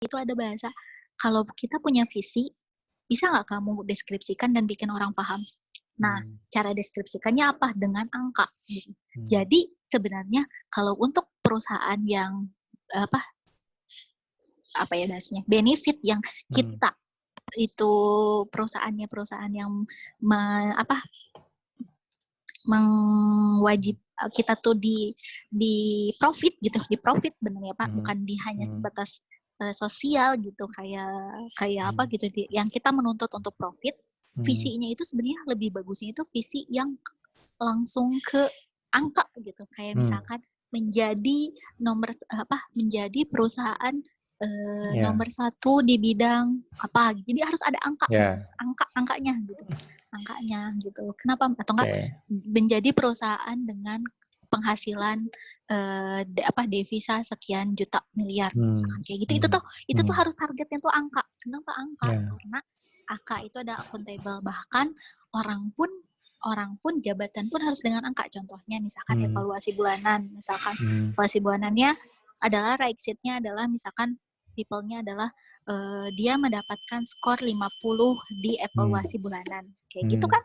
itu ada bahasa, kalau kita punya visi, bisa nggak kamu deskripsikan dan bikin orang paham? Nah, cara deskripsikannya apa? Dengan angka. Gitu. Jadi sebenarnya kalau untuk perusahaan yang apa ya bahasanya, benefit yang kita itu perusahaan yang mewajib kita tuh di profit gitu, di profit benar ya Pak, bukan di hanya sebatas sosial gitu, kayak apa gitu, yang kita menuntut untuk profit. Visinya itu sebenarnya lebih bagusnya itu visi yang langsung ke angka gitu, kayak misalkan menjadi menjadi perusahaan nomor 1 di bidang apa, jadi harus ada angka gitu, angkanya gitu. Kenapa? Atau enggak menjadi perusahaan dengan penghasilan devisa sekian juta miliar, kayak gitu. Itu tuh harus targetnya tuh angka. Kenapa angka? Karena angka itu ada accountable, bahkan orang pun jabatan pun harus dengan angka. Contohnya misalkan evaluasi bulanan, misalkan evaluasi bulanannya adalah right sheet-nya adalah misalkan people-nya adalah dia mendapatkan skor 50 di evaluasi bulanan, kayak gitu kan?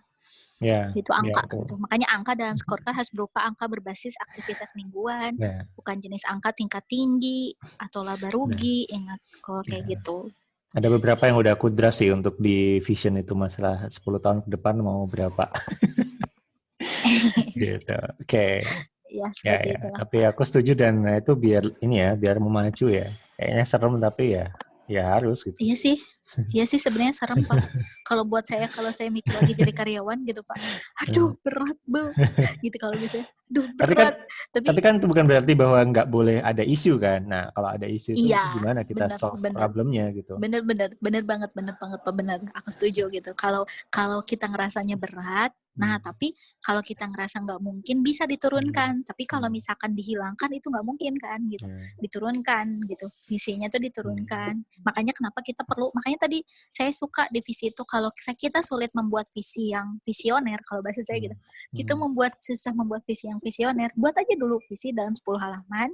Itu angka gitu. Makanya angka dalam scorecard harus berupa angka berbasis aktivitas mingguan, bukan jenis angka tingkat tinggi atau laba rugi, ingat skor kayak gitu. Ada beberapa yang udah aku draft sih untuk di vision itu, masalah 10 tahun ke depan mau berapa. Gitu. Oke. Ya, seperti itulah. Tapi aku setuju, dan itu biar memacu ya. Kayaknya serem tapi ya harus gitu. Iya sih sebenarnya serem Pak. Kalau saya mikir lagi jadi karyawan gitu Pak. Aduh berat banget gitu kalau misalnya. Aduh berat. Tapi kan itu bukan berarti bahwa nggak boleh ada isu kan. Nah kalau ada isu itu gimana kita solve problemnya gitu. Bener banget Pak, bener. Aku setuju gitu. Kalau kita ngerasanya berat, nah tapi kalau kita ngerasa nggak mungkin bisa diturunkan. Tapi kalau misalkan dihilangkan itu nggak mungkin kan gitu. Diturunkan gitu. Visinya tuh diturunkan. Makanya tadi saya suka divisi itu, kalau kita sulit membuat visi yang visioner, kalau bahasa saya gitu. Kita susah membuat visi yang visioner, buat aja dulu visi dalam 10 halaman.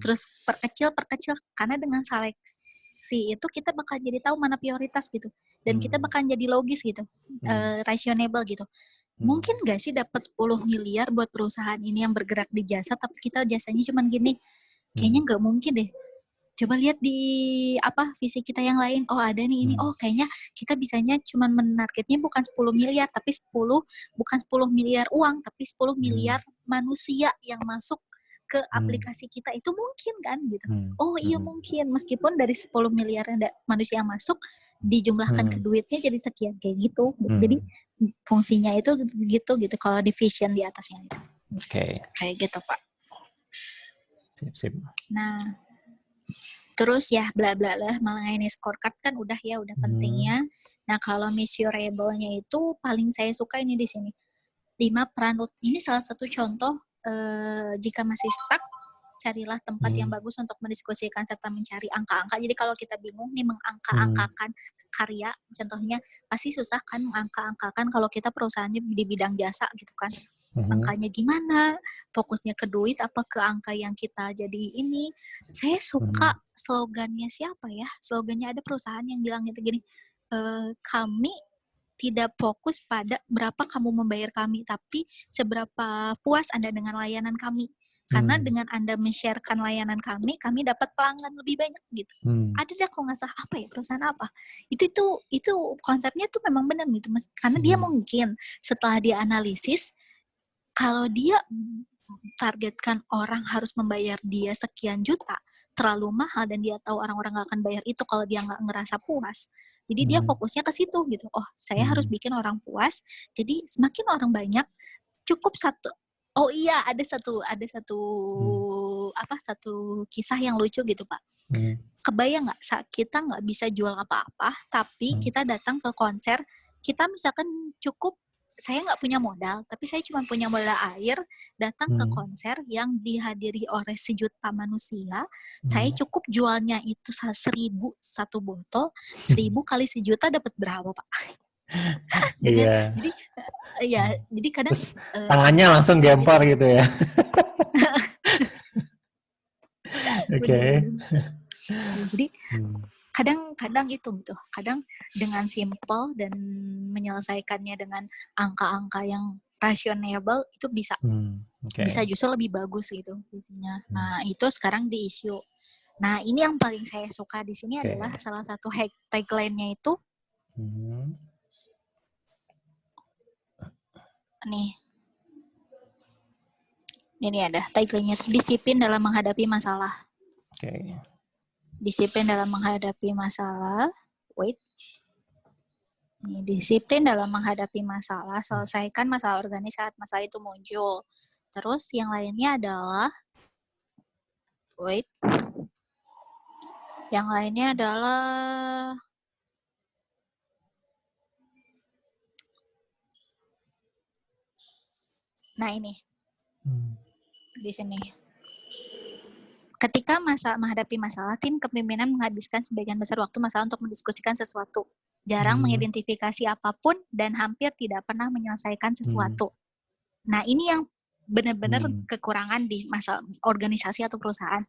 Terus perkecil karena dengan seleksi itu kita bakal jadi tahu mana prioritas gitu. Dan kita bakal jadi logis gitu. Rasionable gitu. Mungkin nggak sih dapat 10 miliar buat perusahaan ini yang bergerak di jasa, tapi kita jasanya cuma gini? Kayaknya nggak mungkin deh. Coba lihat di visi kita yang lain. Oh ada nih ini. Oh kayaknya kita bisanya cuma menargetnya bukan 10 miliar, tapi bukan 10 miliar uang, tapi 10 miliar manusia yang masuk ke aplikasi kita. Itu mungkin kan gitu. Oh iya mungkin, meskipun dari 10 miliar manusia yang masuk dijumlahkan ke duitnya jadi sekian, kayak gitu. Jadi fungsinya itu gitu kalau division di atasnya itu. Kayak gitu Pak. Sip. Nah, terus ya bla bla lah, mengenai scorecard kan udah pentingnya. Nah kalau measurable-nya itu paling saya suka ini di sini. 5 peran ini salah satu contoh. Jika masih stuck, carilah tempat yang bagus untuk mendiskusikan serta mencari angka-angka. Jadi kalau kita bingung nih mengangka-angkakan karya, contohnya pasti susah kan mengangka-angkakan kalau kita perusahaannya di bidang jasa gitu kan. Angkanya gimana? Fokusnya ke duit apa ke angka yang kita jadi ini? Saya suka slogannya siapa ya? Slogannya ada perusahaan yang bilang gitu gini, kami tidak fokus pada berapa kamu membayar kami, tapi seberapa puas Anda dengan layanan kami. Karena dengan Anda men-sharekan layanan kami dapat pelanggan lebih banyak gitu. Ada deh kalau nggak salah apa ya, perusahaan apa. Itu konsepnya tuh memang benar gitu. Karena dia mungkin setelah dia analisis, kalau dia targetkan orang harus membayar dia sekian juta, terlalu mahal dan dia tahu orang-orang nggak akan bayar itu kalau dia nggak ngerasa puas. Jadi dia fokusnya ke situ gitu. Oh, saya harus bikin orang puas. Jadi semakin orang banyak, cukup satu. Oh iya, ada satu kisah yang lucu gitu Pak. Kebayang nggak? Kita nggak bisa jual apa-apa, tapi kita datang ke konser. Kita misalkan saya nggak punya modal, tapi saya cuma punya modal air, datang ke konser yang dihadiri oleh sejuta manusia. Saya cukup jualnya itu 1.000 satu botol, 1.000 kali sejuta dapat berapa Pak? Jadi kadang terus tangannya langsung gempar gitu ya. Bener. Jadi kadang itu gitu. Kadang dengan simple dan menyelesaikannya dengan angka-angka yang rasionable itu bisa bisa justru lebih bagus gitu isinya. Nah, itu sekarang di isu. Nah, ini yang paling saya suka di sini adalah salah satu tagline-nya itu nih. Ini ada tagline-nya itu disiplin dalam menghadapi masalah. Disiplin dalam menghadapi masalah. Wait. Nih, disiplin dalam menghadapi masalah, selesaikan masalah organik saat masalah itu muncul. Terus yang lainnya adalah yang lainnya adalah nah ini. Di sini. Ketika menghadapi masalah, tim kepemimpinan menghabiskan sebagian besar waktu masalah untuk mendiskusikan sesuatu. Jarang mengidentifikasi apapun dan hampir tidak pernah menyelesaikan sesuatu. Nah, ini yang benar-benar kekurangan di masalah organisasi atau perusahaan.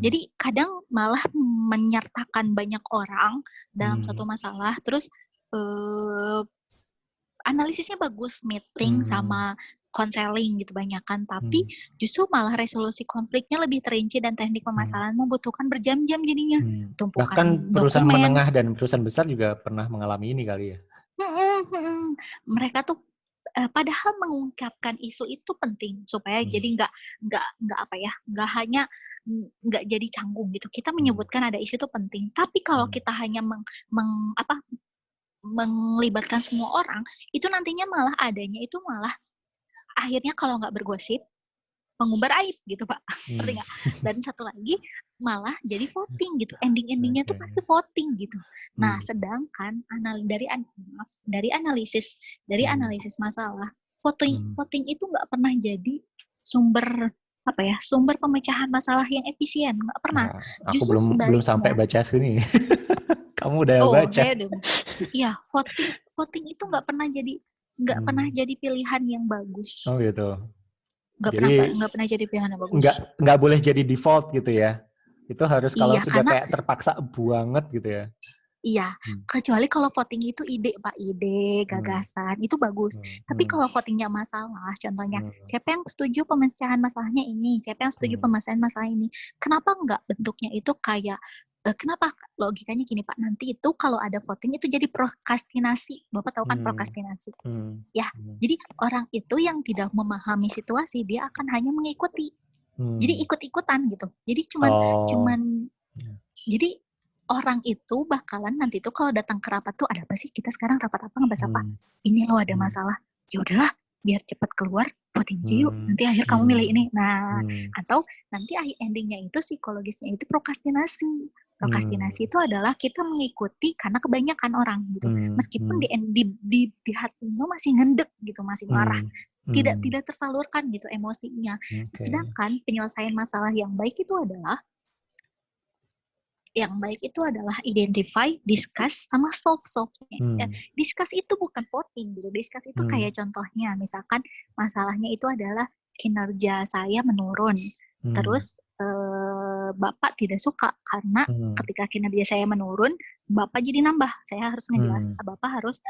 Jadi kadang malah menyertakan banyak orang dalam satu masalah, terus analisisnya bagus, meeting sama konseling gitu banyakan, tapi justru malah resolusi konfliknya lebih terinci dan teknik pemasaran membutuhkan berjam-jam jadinya. Tumpukan bahkan perusahaan dokumen. Menengah dan perusahaan besar juga pernah mengalami ini kali ya. Mereka tuh padahal mengungkapkan isu itu penting supaya jadi nggak hanya nggak jadi canggung gitu. Kita menyebutkan ada isu itu penting, tapi kalau kita hanya melibatkan semua orang, itu nantinya malah adanya itu malah akhirnya kalau nggak bergosip mengumbar aib gitu Pak. Ngerti nggak? Dan satu lagi malah jadi voting gitu. Ending-endingnya tuh pasti voting gitu. Nah, sedangkan dari analisis masalah, voting itu nggak pernah jadi sumber sumber pemecahan masalah yang efisien, nggak pernah. Nah, aku belum sampai baca sini. Kamu udah baca. Iya, voting itu nggak pernah jadi pilihan yang bagus. Oh gitu. Nggak pernah jadi pilihan yang bagus. Nggak boleh jadi default gitu ya. Itu harus kalau sudah kayak terpaksa banget gitu ya. Iya, kecuali kalau voting itu ide Pak, ide, gagasan, itu bagus. Tapi kalau votingnya masalah, contohnya, siapa yang setuju pemecahan masalahnya ini, siapa yang setuju pemecahan masalah ini, kenapa nggak bentuknya itu kayak, kenapa logikanya gini Pak, nanti itu kalau ada voting itu jadi prokrastinasi. Bapak tahu kan prokrastinasi? Ya, jadi orang itu yang tidak memahami situasi, dia akan hanya mengikuti. Jadi ikut-ikutan gitu. Jadi jadi orang itu bakalan nanti tuh kalau datang ke rapat tuh ada apa sih? Kita sekarang rapat apa ngebahas apa? Ini loh ada masalah. Ya udahlah, biar cepat keluar, voting aja yuk. Nanti akhir kamu milih ini. Nah, atau nanti endingnya itu psikologisnya itu prokrastinasi. Prokrastinasi itu adalah kita mengikuti karena kebanyakan orang gitu. Meskipun di hatinya masih ngendek gitu, masih marah. Tidak tersalurkan gitu emosinya. Sedangkan penyelesaian masalah yang baik itu adalah identify, discuss, sama solve-nya. Discuss itu bukan voting gitu. Discuss itu kayak contohnya, misalkan masalahnya itu adalah kinerja saya menurun. Terus Bapak tidak suka karena ketika kinerja saya menurun, Bapak jadi nambah. Saya harus ngejelas, Bapak harus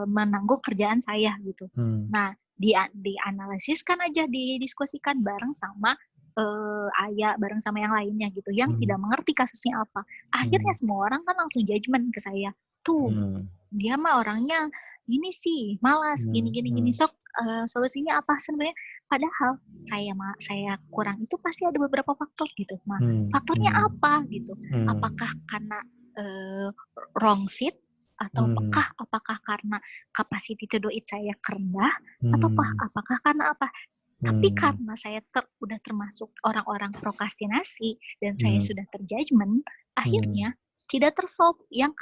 menanggung kerjaan saya gitu. Nah, dianalisiskan aja, didiskusikan bareng sama Ayah bareng sama yang lainnya gitu yang tidak mengerti kasusnya apa. Akhirnya semua orang kan langsung judgement ke saya. Tuh, dia mah orangnya gini sih, malas, gini. Sok solusinya apa sebenarnya? Padahal saya kurang itu pasti ada beberapa faktor gitu. Nah, faktornya apa gitu? Apakah karena wrong seat atau apakah karena capacity to do it saya rendah atau apakah karena apa? Tapi karena saya udah termasuk orang-orang prokrastinasi dan saya sudah terjudgment, akhirnya tidak tersolve yang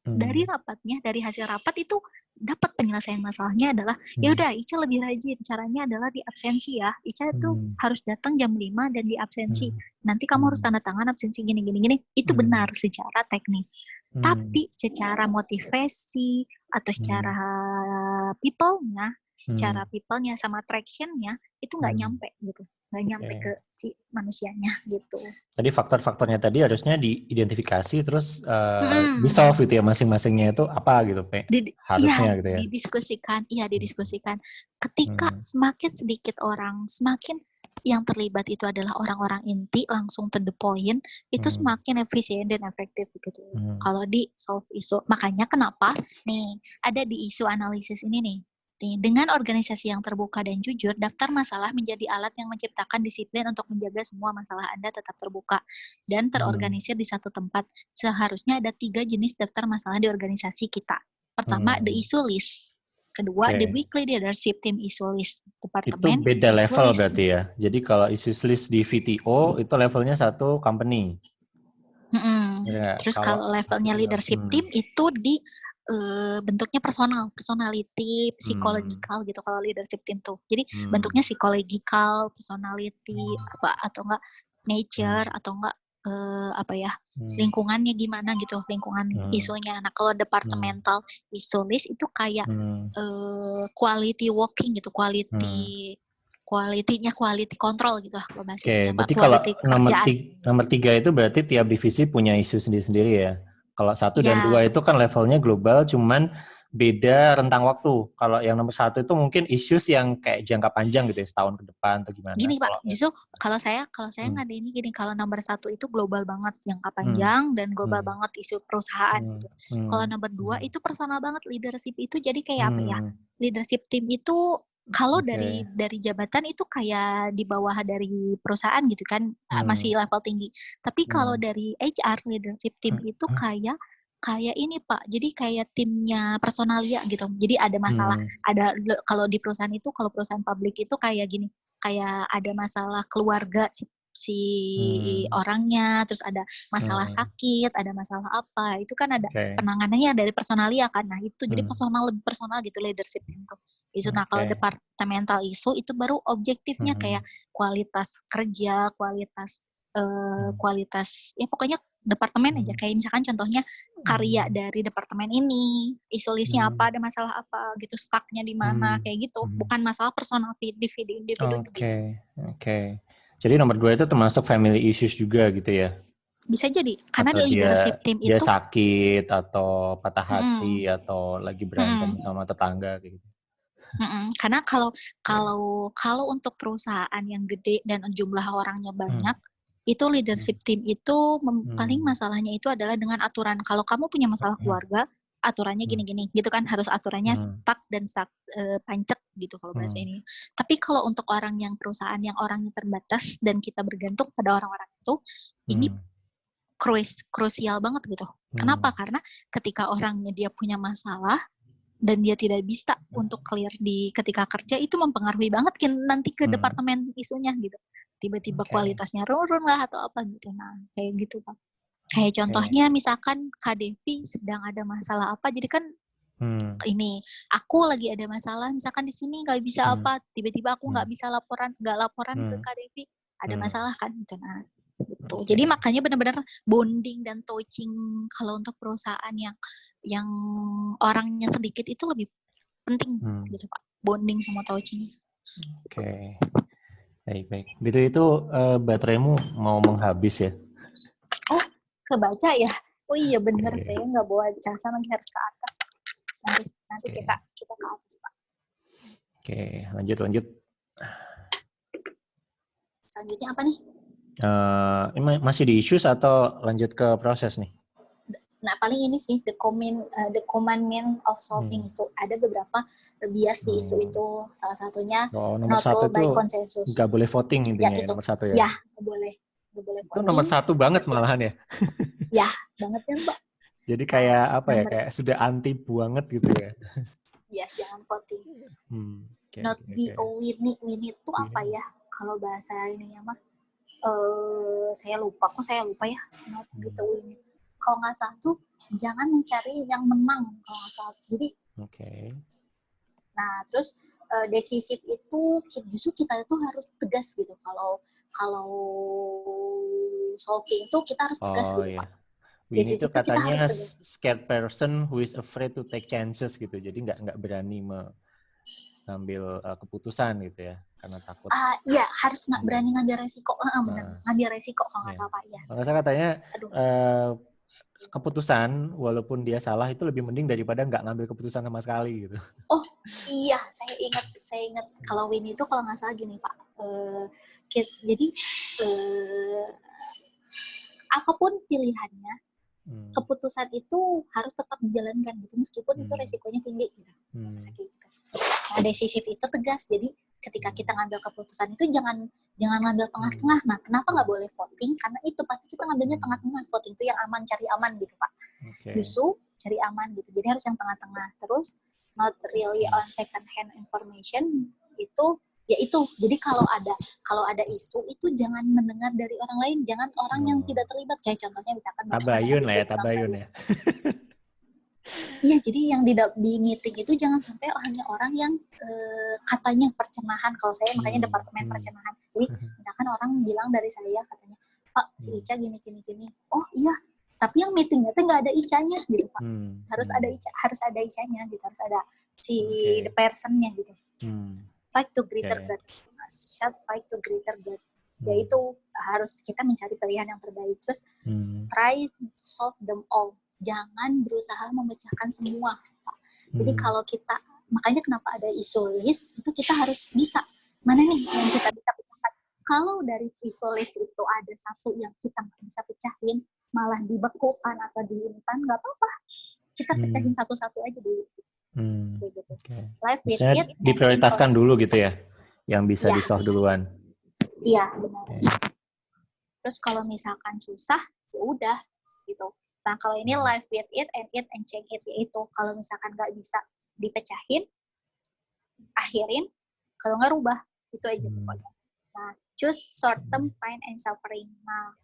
dari rapatnya, dari hasil rapat itu dapat penyelesaian masalahnya adalah ya udah Ica lebih rajin, caranya adalah di absensi ya. Ica itu harus datang jam 5 dan di absensi. Nanti kamu harus tanda tangan absensi gini. Itu benar secara teknis. Tapi secara motivasi atau secara people-nya Cara people-nya sama traction-nya itu nggak nyampe gitu. Nggak nyampe ke si manusianya gitu. Tadi faktor-faktornya tadi harusnya diidentifikasi terus di-solve gitu ya, masing-masingnya itu apa gitu, harusnya gitu ya. Didiskusikan. Ketika semakin sedikit orang, semakin yang terlibat itu adalah orang-orang inti, langsung to the point, itu semakin efisien dan efektif gitu. Kalau di solve isu. Makanya kenapa nih ada di isu analisis ini nih. Dengan organisasi yang terbuka dan jujur, daftar masalah menjadi alat yang menciptakan disiplin untuk menjaga semua masalah Anda tetap terbuka dan terorganisir di satu tempat. Seharusnya ada 3 jenis daftar masalah di organisasi kita. Pertama, the issue list. Kedua, the weekly leadership team issue list. Departemen itu beda level list. berarti ya. Jadi kalau issue list di VTO itu levelnya satu company. Ya, terus kalau levelnya leadership team itu di bentuknya personality, psychological gitu kalau leadership team tuh. Jadi bentuknya psychological, personality apa atau enggak nature atau enggak lingkungannya gimana gitu, lingkungan isunya. Nah, kalau departmental issue list itu kayak quality working gitu, quality control gitu lah kalau bahasa Indonesia. Berarti kalau nomor 3 itu berarti tiap divisi punya isu sendiri-sendiri ya. Kalau 1 dan 2 itu kan levelnya global, cuman beda rentang waktu. Kalau yang nomor 1 itu mungkin issues yang kayak jangka panjang gitu ya, setahun ke depan atau gimana. Gini Pak, justru kalau saya nggak ada ini gini, kalau nomor 1 itu global banget, jangka panjang dan global banget isu perusahaan gitu. Kalau nomor 2 itu personal banget, leadership itu jadi kayak apa ya? Leadership team itu kalau dari jabatan itu kayak di bawah dari perusahaan gitu kan, masih level tinggi. Tapi kalau dari HR leadership team itu kayak ini Pak, jadi kayak timnya personalia gitu. Jadi ada masalah, kalau di perusahaan itu, kalau perusahaan publik itu kayak gini, kayak ada masalah keluarga si orangnya, terus ada masalah sakit, ada masalah apa, itu kan ada penanganannya dari personalia kan. Nah itu jadi lebih personal gitu leadership itu. Nah kalau departemental isu itu baru objektifnya kayak kualitas kerja, kualitas ya pokoknya departemen aja, kayak misalkan contohnya karya dari departemen ini, isu listnya apa, ada masalah apa gitu, stucknya di mana, kayak gitu, bukan masalah personal individu gitu. Jadi nomor 2 itu termasuk family issues juga gitu ya? Bisa jadi, karena atau leadership team dia itu sakit atau patah hati atau lagi berantem sama tetangga gitu. Karena kalau untuk perusahaan yang gede dan jumlah orangnya banyak, itu leadership team itu paling masalahnya itu adalah dengan aturan. Kalau kamu punya masalah keluarga, aturannya gini-gini, gitu kan, harus aturannya pancek gitu kalau bahasa ini. Tapi kalau untuk orang yang perusahaan yang orangnya terbatas dan kita bergantung pada orang-orang itu, ini krusial banget gitu. Kenapa? Karena ketika orangnya dia punya masalah dan dia tidak bisa untuk clear ketika kerja, itu mempengaruhi banget nanti ke departemen isunya gitu. Tiba-tiba kualitasnya turun lah atau apa gitu. Nah, kayak gitu Pak. Kayak contohnya misalkan Kak Devi sedang ada masalah apa, jadi kan ini aku lagi ada masalah, misalkan di sini nggak bisa apa, tiba-tiba aku nggak laporan ke Kak Devi, ada masalah kan gitu. Nah, gitu. Jadi makanya benar-benar bonding dan touching kalau untuk perusahaan yang orangnya sedikit itu lebih penting gitu Pak, bonding sama touching. Baik. Itu bateraimu mau menghabis ya? Oh, kebaca ya? Oh iya bener, saya nggak bawa cas, nanti harus ke atas. Nanti kita ke atas Pak. Lanjut. Selanjutnya apa nih? Ini masih di issues atau lanjut ke proses nih? Nah, paling ini sih the commandment of solving issue. Ada beberapa bias di isu itu. Salah satunya not rule by consensus. Nggak boleh voting intinya ya, nomor 1 ya? Ya, nggak boleh voting. Itu nomor 1 banget malahan ya? Ya, banget kan Pak. Jadi kayak apa ya, kayak sudah anti banget gitu ya? Ya, jangan voting. Not be a winning itu apa ya? Kalau bahasa ininya mah, saya lupa ya. Not be a winning. Kalau nggak salah tuh jangan mencari yang menang kalau nggak salah. Jadi, nah terus decisif itu justru kita itu harus tegas gitu. Kalau solving itu kita harus tegas gitu Pak. Decisif itu katanya scared person who is afraid to take chances gitu. Jadi nggak berani ngambil keputusan gitu ya, karena takut. Iya, harus nggak berani ngambil resiko. Benar, ngambil resiko kalau nggak Ya. salah Pak ya. Kalau saya katanya Aduh. keputusan walaupun dia salah itu lebih mending daripada nggak ngambil keputusan sama sekali gitu. Oh iya, saya ingat kalau Winnie itu kalau nggak salah gini Pak. Jadi apapun pilihannya, keputusan itu harus tetap dijalankan gitu, meskipun itu resikonya tinggi gitu. Gitu. Nah, decisif itu tegas. Jadi ketika kita ngambil keputusan itu jangan ngambil tengah-tengah. Nah, kenapa nggak boleh voting? Karena itu pasti kita ngambilnya tengah-tengah. Voting itu yang aman, cari aman gitu Pak. Justru cari aman gitu. Jadi harus yang tengah-tengah. Terus not really on second hand information itu ya itu. Jadi kalau ada isu itu jangan mendengar dari orang lain, jangan orang yang tidak terlibat. Kayak contohnya misalkan tabayun lah ya, tabayun ya. Iya, jadi yang di meeting itu jangan sampai hanya orang yang katanya percenahan. Kalau saya makanya departemen percenahan. Jadi misalkan orang bilang dari saya katanya, Pak si Ica gini. Oh iya, tapi yang meetingnya tuh nggak ada Icanya gitu Pak. Harus ada Icanya gitu, harus ada si the personnya gitu. Fight to greater good, shall fight to greater good. Yaitu harus kita mencari pilihan yang terbaik. Terus try to solve them all. Jangan berusaha memecahkan semua. Pak. Jadi kalau kita, makanya kenapa ada isu list, itu kita harus bisa. Mana nih yang kita bisa pecahkan. Kalau dari isu list itu ada satu yang kita nggak bisa pecahin, malah dibekukan atau diinikan, nggak apa-apa. Kita pecahin satu-satu aja dulu. Gitu. Live with it. Diprioritaskan dulu gitu ya, yang bisa di-solve duluan. Iya, benar. Terus kalau misalkan susah, ya udah gitu. Nah, kalau ini live with it and change it, yaitu kalau misalkan nggak bisa dipecahin, akhirin, kalau nggak rubah, itu aja pokoknya. Nah, choose short term pain and suffering. Nah,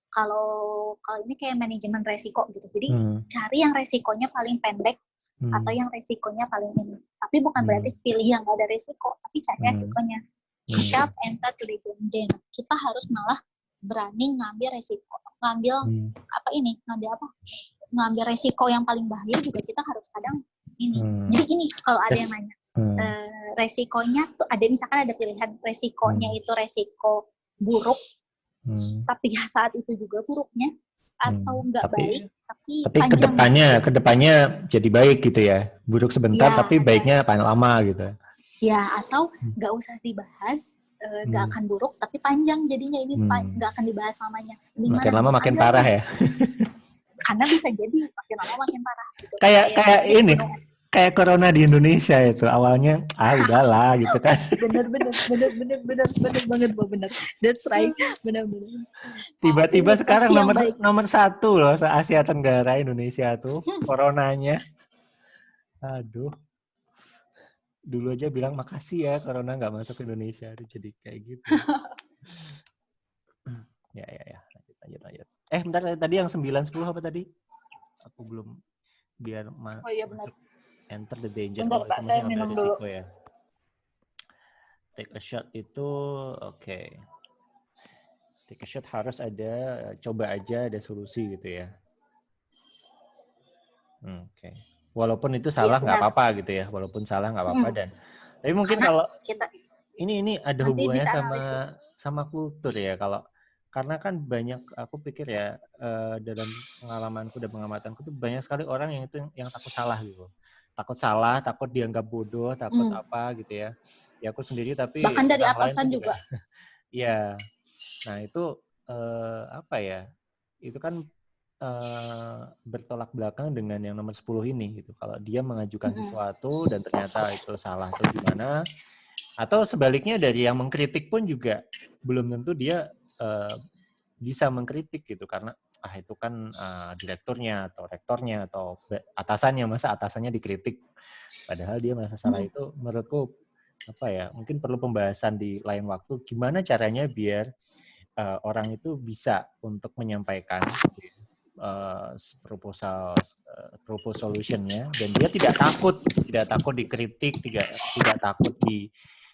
kalau ini kayak manajemen resiko gitu. Jadi cari yang resikonya paling pendek atau yang resikonya paling ini. Tapi bukan berarti pilih yang nggak ada resiko, tapi cari resikonya. Shout enter to the game. Kita harus malah berani ngambil resiko, ngambil resiko yang paling bahaya juga kita harus kadang ini. Jadi gini, kalau ada yang nanya, resikonya tuh ada, misalkan ada pilihan resikonya itu resiko buruk, tapi saat itu juga buruknya, atau nggak baik, tapi kedepannya jadi baik gitu ya, buruk sebentar tapi baiknya paling lama gitu. Ya, atau nggak usah dibahas, nggak akan buruk, tapi panjang jadinya ini nggak akan dibahas lamanya. Makin lama makin parah ya. Karena bisa jadi makin lama makin parah. Gitu. Kayak ini, kayak corona di Indonesia itu awalnya udahlah gitu kan. Bener banget. That's right, bener. Tiba-tiba sekarang nomor 1 loh se Asia Tenggara Indonesia tuh coronanya. Aduh. Dulu aja bilang makasih ya corona nggak masuk ke Indonesia, jadi kayak gitu. Ya. Lanjut. Bentar, tadi yang 9-10 apa tadi? Aku belum biar oh iya benar. Enter the danger. Bentar Pak, saya minum dulu. Ya. Take a shot itu oke. Take a shot harus ada, coba aja ada solusi gitu ya. Oke. Walaupun itu salah nggak apa-apa gitu ya. Walaupun salah nggak apa-apa dan. Tapi mungkin kalau ini ada hubungannya sama kultur ya. Karena kan banyak, aku pikir ya dalam pengalamanku dan pengamatanku tuh banyak sekali orang yang takut salah gitu. Takut salah, takut dianggap bodoh, takut apa gitu ya. Ya aku sendiri tapi bahkan dari atasan juga. Iya. Nah itu apa ya? Itu kan bertolak belakang dengan yang nomor 10 ini gitu. Kalau dia mengajukan sesuatu dan ternyata itu salah atau gimana, atau sebaliknya dari yang mengkritik pun juga belum tentu dia bisa mengkritik gitu, karena itu kan direkturnya atau rektornya atau atasannya, masa atasannya dikritik padahal dia merasa salah. Itu menurutku apa ya, mungkin perlu pembahasan di lain waktu gimana caranya biar orang itu bisa untuk menyampaikan proposal solutionnya dan dia tidak takut dikritik, tidak takut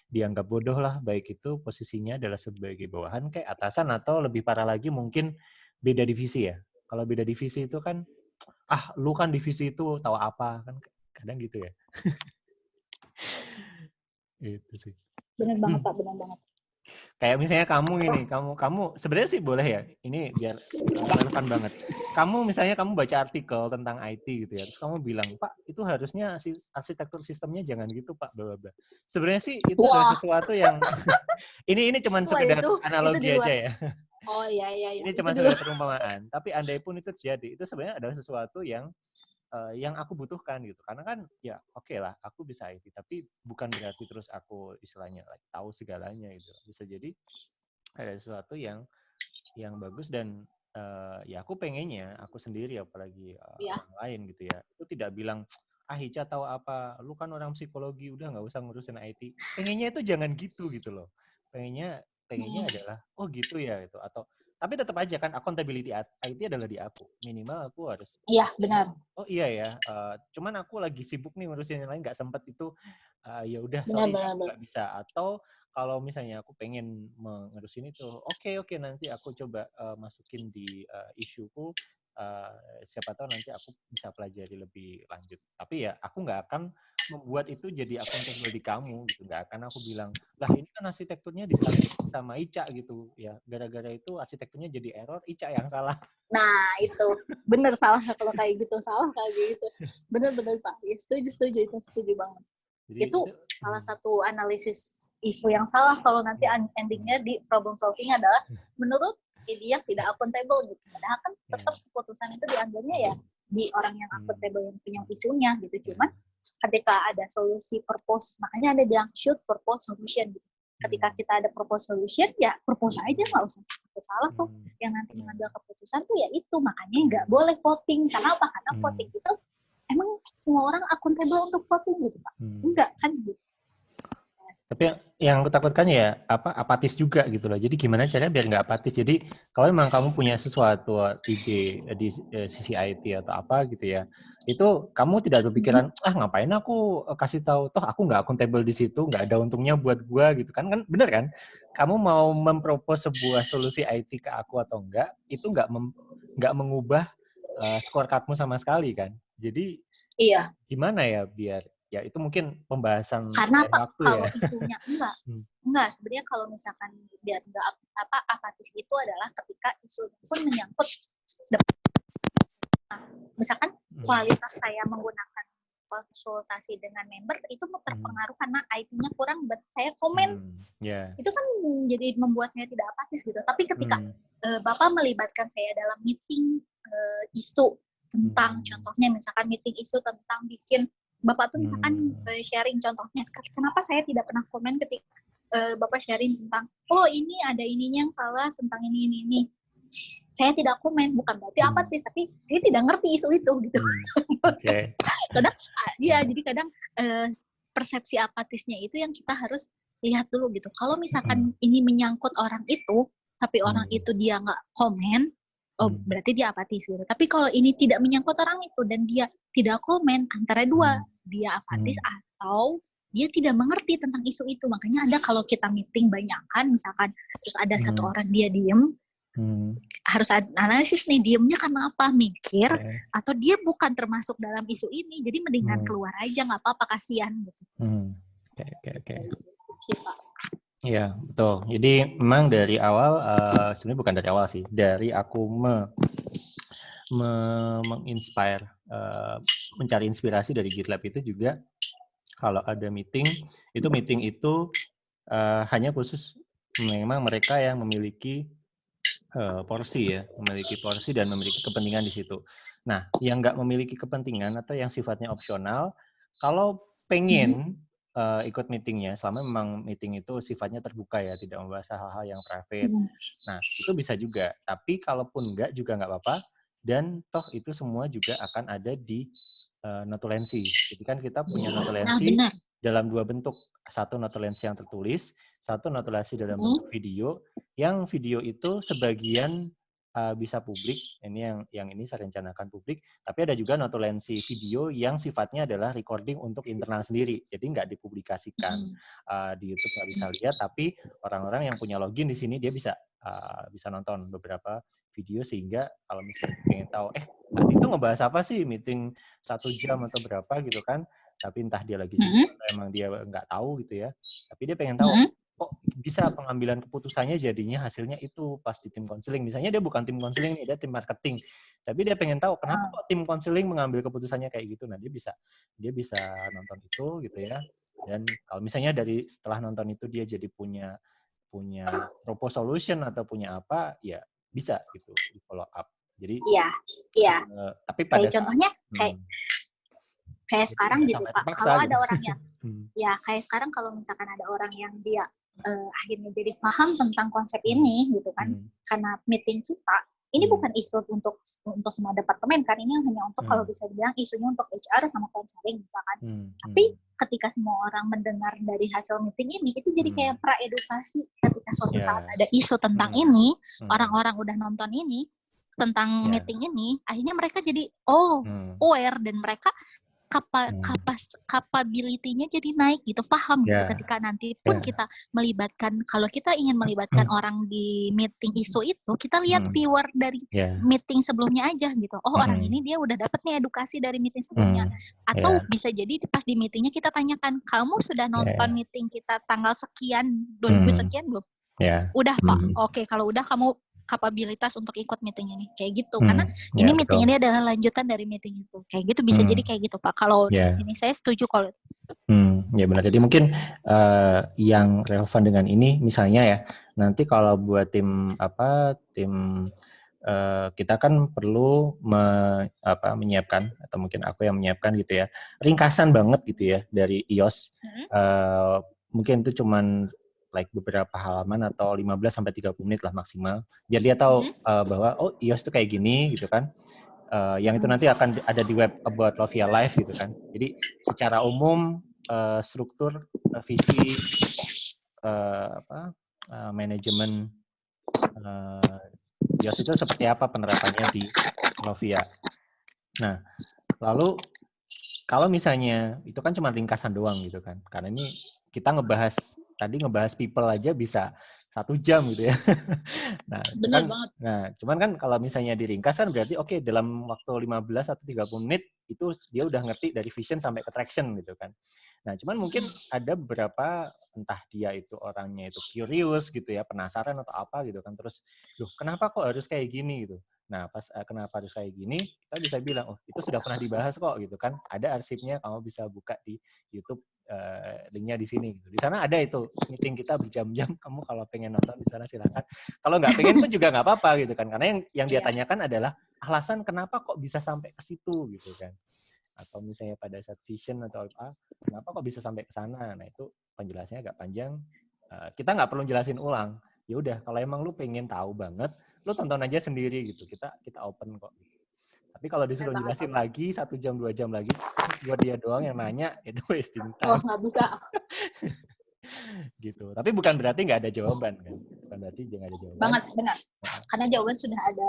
dianggap bodoh lah, baik itu posisinya adalah sebagai bawahan kayak atasan atau lebih parah lagi mungkin beda divisi ya. Kalau beda divisi itu kan lu kan divisi itu tahu apa kan, kadang gitu ya. Itu sih. Benar banget Pak, benar banget. Kayak misalnya kamu ini, kamu sebenarnya sih boleh ya. Ini biar relevan banget. Kamu misalnya kamu baca artikel tentang IT gitu ya, terus kamu bilang, "Pak, itu harusnya arsitektur sistemnya jangan gitu, Pak, bla bla bla." Sebenarnya sih itu adalah Wah, sesuatu yang ini cuman wah sekedar itu di analogi aja luar. ya. Oh iya iya iya, Ini itu cuma di luar. sekedar perumpamaan. Tapi andai pun itu terjadi, itu sebenarnya adalah sesuatu yang aku butuhkan gitu. Karena kan ya oke lah, aku bisa IT, tapi bukan berarti terus aku istilahnya tahu segalanya gitu. Bisa jadi ada sesuatu yang bagus dan ya aku pengennya aku sendiri apalagi Iya, orang lain gitu ya itu tidak bilang Hica tahu apa lu kan orang psikologi udah nggak usah ngurusin IT, pengennya itu jangan gitu loh, pengennya hmm, adalah oh gitu ya gitu atau tapi tetap aja kan accountability IT adalah di aku, minimal aku harus iya benar, oh iya ya cuman aku lagi sibuk nih ngurusin yang lain nggak sempet itu ya udah benar sorry benar aku benar. nggak bisa atau kalau misalnya aku pengen ngurusin itu oke nanti aku coba masukin di isuku siapa tahu nanti aku bisa pelajari lebih lanjut tapi ya aku nggak akan membuat itu jadi accountable di kamu gitu nggak akan aku bilang lah ini kan arsitekturnya disalin sama Ica gitu ya gara-gara itu arsitekturnya jadi error Ica yang salah. Nah itu benar, salah kalau kayak gitu, salah kayak gitu. Benar-benar Pak, ya, setuju itu setuju banget. Jadi Itu itu salah satu analisis isu yang salah kalau nanti endingnya di problem solving adalah menurut dia tidak accountable gitu. Padahal kan ya tetap keputusan itu diambilnya ya di orang yang accountable yang punya isunya gitu. ya Cuman ketika ada solusi purpose, makanya ada bilang shoot purpose solution gitu. Ketika kita ada purpose solution, ya purpose aja, nggak usah salah tuh. Yang nanti mengambil keputusan tuh ya itu, makanya nggak boleh voting. Karena apa? Karena voting itu emang semua orang accountable untuk voting gitu Pak? Enggak kan gitu. Tapi yang aku takutkan ya apatis juga gitu loh. Jadi gimana caranya biar nggak apatis? Jadi kalau memang kamu punya sesuatu ide di sisi IT atau apa gitu ya, itu kamu tidak berpikiran ngapain aku kasih tahu, toh aku nggak akuntabel di situ, nggak ada untungnya buat gua gitu kan bener kan? Kamu mau mempropos sebuah solusi IT ke aku atau enggak, itu nggak mengubah scorecardmu sama sekali kan? Jadi Iya. gimana ya biar ya itu mungkin pembahasan Karena lain apa? waktu ya. Kalau isunya Hmm. enggak sebenarnya kalau misalkan biar enggak apatis itu adalah ketika isu pun menyangkut misalkan kualitas saya menggunakan konsultasi dengan member itu terpengaruh karena IT-nya kurang, saya komen. Itu kan jadi membuat saya tidak apatis gitu. Tapi ketika Bapak melibatkan saya dalam meeting isu tentang contohnya misalkan meeting isu tentang bikin Bapak tuh misalkan sharing contohnya, kenapa saya tidak pernah komen ketika Bapak sharing tentang oh ini ada ininya yang salah tentang ini. Saya tidak komen, bukan berarti apatis, tapi saya tidak ngerti isu itu gitu. Okay. Kadang ya jadi kadang persepsi apatisnya itu yang kita harus lihat dulu gitu. Kalau misalkan ini menyangkut orang itu, tapi orang itu dia nggak komen, oh berarti dia apatis gitu. Tapi kalau ini tidak menyangkut orang itu dan dia tidak komen, antara dua, dia apatis atau dia tidak mengerti tentang isu itu. Makanya ada kalau kita meeting banyakan, misalkan terus ada satu orang dia diem, harus analisis nih diemnya karena apa, mikir atau dia bukan termasuk dalam isu ini, jadi mendingan keluar aja nggak apa-apa, kasihan gitu. Oke. Iya betul. Jadi memang dari awal sebenarnya bukan dari awal sih, dari aku menginspire mencari inspirasi dari GitLab itu juga kalau ada meeting itu hanya khusus memang mereka yang memiliki porsi dan memiliki kepentingan di situ. Nah, yang nggak memiliki kepentingan atau yang sifatnya opsional, kalau pengen ikut meetingnya, selama memang meeting itu sifatnya terbuka ya, tidak membahas hal-hal yang private. Nah, itu bisa juga. Tapi kalaupun nggak juga nggak apa-apa. Dan toh itu semua juga akan ada di notulensi. Jadi kan kita punya notulensi dalam dua bentuk. Satu notulensi yang tertulis, satu notulensi dalam bentuk video. Yang video itu sebagian bisa publik, ini yang ini saya rencanakan publik, tapi ada juga notulensi video yang sifatnya adalah recording untuk internal sendiri, jadi nggak dipublikasikan di YouTube, nggak bisa lihat, tapi orang-orang yang punya login di sini dia bisa nonton beberapa video, sehingga kalau misalnya pengen tahu tadi itu ngebahas apa sih meeting 1 jam atau berapa gitu kan, tapi entah dia lagi sibuk atau emang dia nggak tahu gitu ya. Tapi dia pengen tahu kok bisa pengambilan keputusannya jadinya hasilnya itu pas di tim konseling. Misalnya dia bukan tim konseling nih, dia tim marketing. Tapi dia pengen tahu kenapa kok tim konseling mengambil keputusannya kayak gitu. Nah, dia bisa nonton itu gitu ya. Dan kalau misalnya setelah nonton itu dia jadi punya proposal solution atau punya apa, ya bisa gitu di follow up. Jadi iya. tapi pada kayak contohnya kayak sekarang gitu Pak, kalau gitu. ada orang yang ya kayak sekarang kalau misalkan ada orang yang dia akhirnya jadi paham tentang konsep ini gitu kan, karena meeting kita ini bukan isu untuk semua departemen kan, ini hanya untuk kalau bisa dibilang isunya untuk HR sama konseling misalkan. Tapi ketika semua orang mendengar dari hasil meeting ini, itu jadi kayak praedukasi ketika suatu saat ada isu tentang ini, orang-orang udah nonton ini tentang meeting ini, akhirnya mereka jadi aware dan mereka capability-nya jadi naik gitu, paham gitu ketika nanti pun kita melibatkan, kalau kita ingin melibatkan orang di meeting isu itu, kita lihat viewer dari meeting sebelumnya aja gitu. Oh, orang ini dia udah dapet nih edukasi dari meeting sebelumnya. Atau bisa jadi pas di meetingnya kita tanyakan, kamu sudah nonton meeting kita tanggal sekian, 2000 sekian belum? Udah Pak, oke, kalau udah kamu kapabilitas untuk ikut meeting ini, kayak gitu. Karena ini meeting ini adalah lanjutan dari meeting itu, kayak gitu bisa jadi kayak gitu Pak. Kalau ini saya setuju kalau ya benar. Jadi mungkin yang relevan dengan ini misalnya ya, nanti kalau buat tim kita kan perlu menyiapkan, atau mungkin aku yang menyiapkan gitu ya, ringkasan banget gitu ya dari iOS. Mungkin itu cuman beberapa halaman atau 15 sampai 30 menit lah maksimal, biar dia tahu bahwa iOS itu kayak gini gitu kan. Yang itu nanti akan ada di web About Lovia Live gitu kan. Jadi secara umum struktur, visi, manajemen iOS itu seperti apa penerapannya di Lovia. Nah, lalu kalau misalnya itu kan cuma ringkasan doang gitu kan, karena ini kita ngebahas people aja bisa 1 jam gitu ya. Nah, benar banget. Nah, cuman kan kalau misalnya diringkas kan berarti dalam waktu 15 atau 30 menit itu dia udah ngerti dari vision sampai ke traction gitu kan. Nah, cuman mungkin ada beberapa, entah dia itu orangnya itu curious gitu ya, penasaran atau apa gitu kan, terus kenapa kok harus kayak gini gitu. Nah, pas kenapa harus kayak gini, kita bisa bilang, itu sudah pernah dibahas kok gitu kan. Ada arsipnya, kamu bisa buka di YouTube, linknya di sini gitu. Di sana ada itu meeting kita berjam-jam, kamu kalau pengen nonton di sana silakan. Kalau nggak pengen pun juga nggak apa-apa gitu kan. Karena yang dia tanyakan adalah alasan kenapa kok bisa sampai ke situ gitu kan. Atau misalnya pada saat vision atau apa, kenapa kok bisa sampai ke sana. Nah, itu penjelasannya agak panjang. Kita nggak perlu jelasin ulang. Ya udah, kalau emang lu pengen tahu banget, lu tonton aja sendiri gitu. Kita open kok. Tapi kalau disuruh jelasin lagi 1 jam 2 jam lagi, buat dia doang yang nanya, itu wasting time. Wah, nggak bisa. Gitu. Tapi bukan berarti nggak ada jawaban kan? Bukan berarti nggak ada jawaban. Banget, benar. Karena jawaban sudah ada.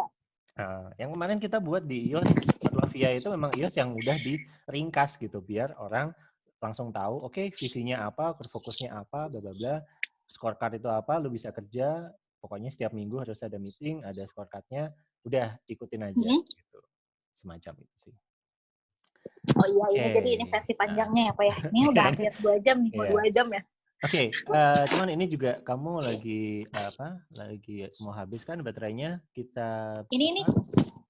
Yang kemarin kita buat di iOS Lovia itu memang iOS yang udah diringkas gitu, biar orang langsung tahu, oke, visinya apa, fokusnya apa, bla bla bla. Scorecard itu apa, lu bisa kerja, pokoknya setiap minggu harus ada meeting, ada scorecardnya, udah ikutin aja gitu. Semacam itu sih. Oh iya, ini jadi ini versi panjangnya ya Pak ya. Ini udah hampir 2 jam nih, 2 jam ya. Oke, cuman ini juga kamu lagi mau habis kan baterainya, kita ini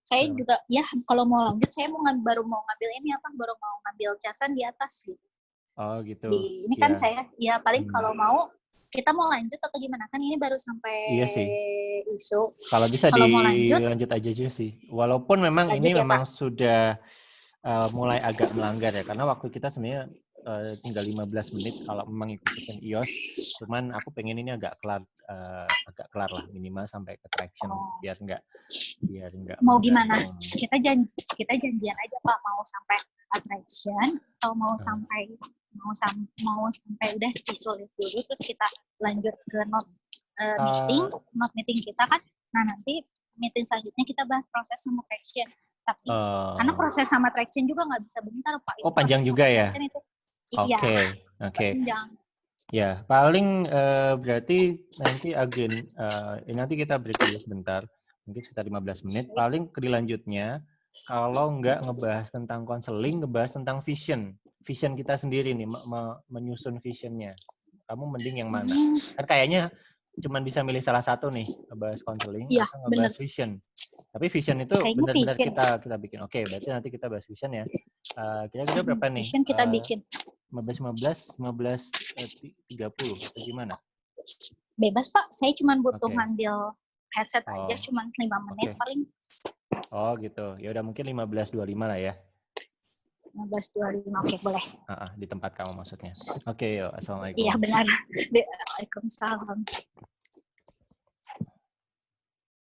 saya juga ya, kalau mau lanjut saya baru mau ngambil casan di atas gitu. Oh gitu. Ini kan saya ya paling kalau mau kita mau lanjut atau gimana, kan ini baru sampai isu. Kalau bisa dilanjut aja sih. Walaupun memang lanjut ini memang sudah mulai agak melanggar ya, karena waktu kita sebenarnya tinggal 15 menit kalau memang ikutin iOS. Cuman aku pengen ini agak kelar lah, minimal sampai ke traction, biar enggak mau gimana? Kita janjian aja Pak, mau sampai attraction atau mau sampai udah visualis dulu, terus kita lanjut ke meeting kita kan. Nah, nanti meeting selanjutnya kita bahas proses sama traction. Tapi karena proses sama traction juga nggak bisa bentar Pak. Panjang juga ya? Oke. Panjang. Ya, paling berarti nanti nanti kita break dulu sebentar, mungkin sekitar 15 menit. Paling dilanjutnya kalau nggak ngebahas tentang konseling, ngebahas tentang vision kita sendiri nih, menyusun visionnya. Kamu mending yang mana? Kan kayaknya cuman bisa milih salah satu nih, ngebahas konseling Iya, atau bener. ngebahas vision. Tapi vision itu Kayaknya benar-benar vision. kita bikin. Oke, berarti nanti kita bahas vision ya. Kira-kira berapa nih? Vision kita bikin. 15-30 atau gimana? Bebas, Pak. Saya cuma butuh Oke. ngambil headset aja, Oh, cuma 5 menit oke. paling. Oh gitu. Ya udah mungkin 15-25 lah ya. 15.25, oke boleh. Di tempat kamu maksudnya. Oke, yuk. Assalamualaikum. Iya benar. Waalaikumsalam.